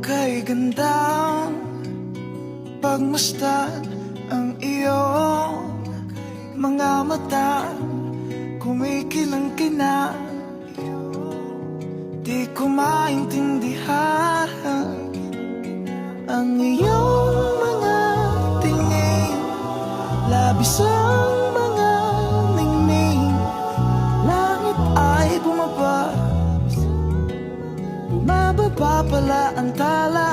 kay gandang pagmasdan ang iyong mga mata, kumikinang-kinang. Di ko maintindihan ang iyong mga tingin, labis ang mga ningning. Langit ay bumaba, bumababa pala ang tala.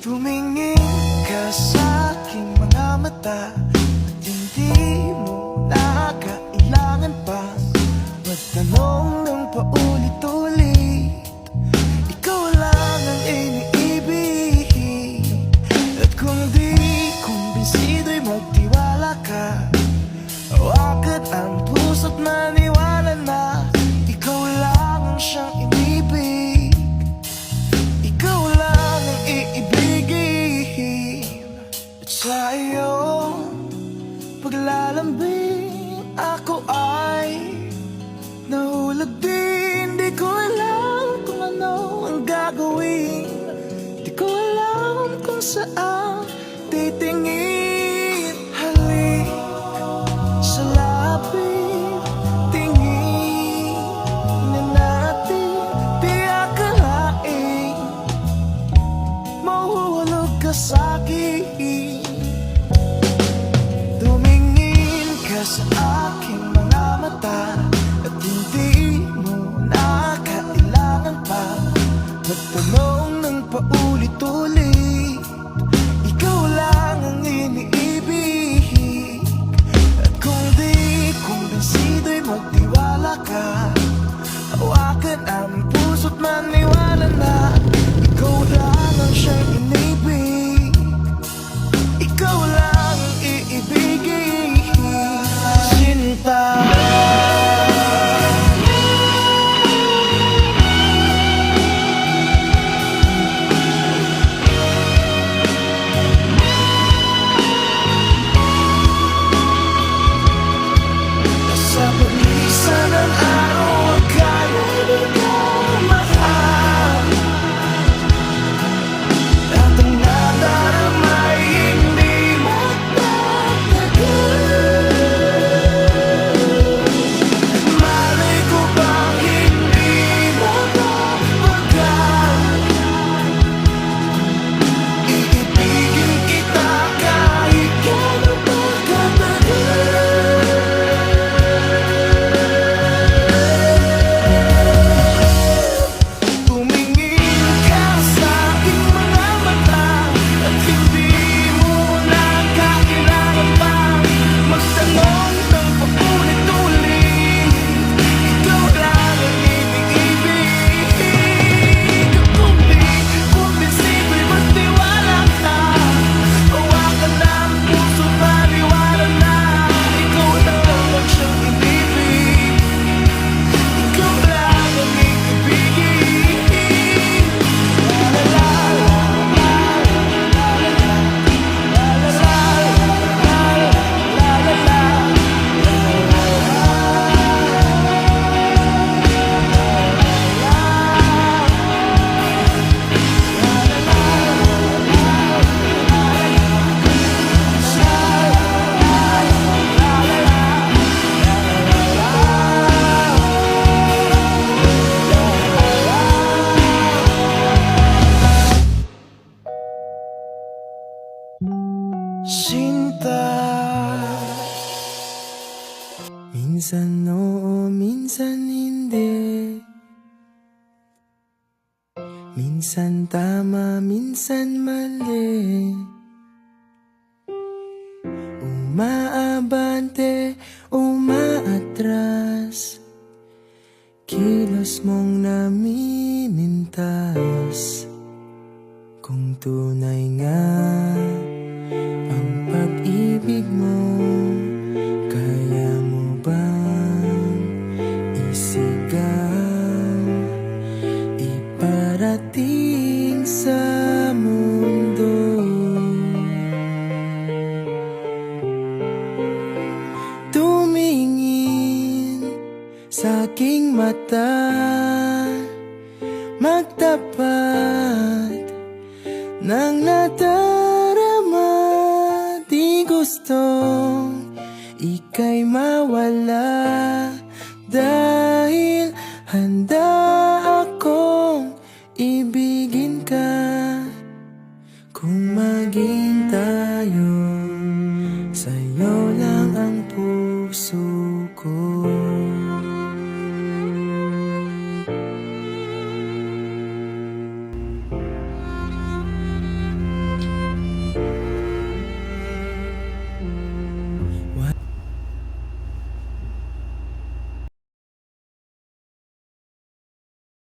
Tumingin ka sa aking mga mata at hindi mo na kailangan pa magtanong ng paulit-ulit. Ikaw lang ang iniibig, at kung di kumbinsido'y magtiwala ka. Hawakan ang puso't maniwala na ikaw lang ang siyang inibig. Ikaw lang ang iibigin. At sa iyong paglalambing ako ay nahulog din. Di ko alam kung ano ang gagawin, di ko alam kung saan titingin. Halik sa lapit, tingin na natin. Di akalain mahuhulog ka sa'kin. Tumingin ka sa aking mga mata at hindi mo na kailangan pa magtanong ng paulit-ulit. Ikaw lang ang iniibig, at kung di kumbinsido'y magtiwala ka. Hawakan ang puso't maniwala na ikaw lang ang siyang inibig. Ikaw lang ang iibigin. Sinta, sa paglisan ng araw kaya di ko mahal, at ang nadaramay hindi magtatagal. Malay ko bang hindi mapapagal, iibigin kita kahit gano'n pa katagal. Tumingin ka sa aking mga mata at hindi mo na kailangan pa magtanong ng paulit-ulit. Ikaw lang ang iniibig. Kung di kumbinsido'y magtiwala ka. Hawakan ang puso't maniwala na ikaw lang ang siyang inibig. Ikaw lang ang iibigin. La la la la la la la la la la la. Sinta, minsan oo, minsan hindi. Minsan tama, minsan mali. Umaabante, umaatras. Kilos mong namimintas. Kung tunay nga ang pag-ibig mo, kaya mo bang isigaw, iparating sa mundo? Tumingin sa aking mata magtapat ng nadarama. Di gustong ika'y mawala, dahil handa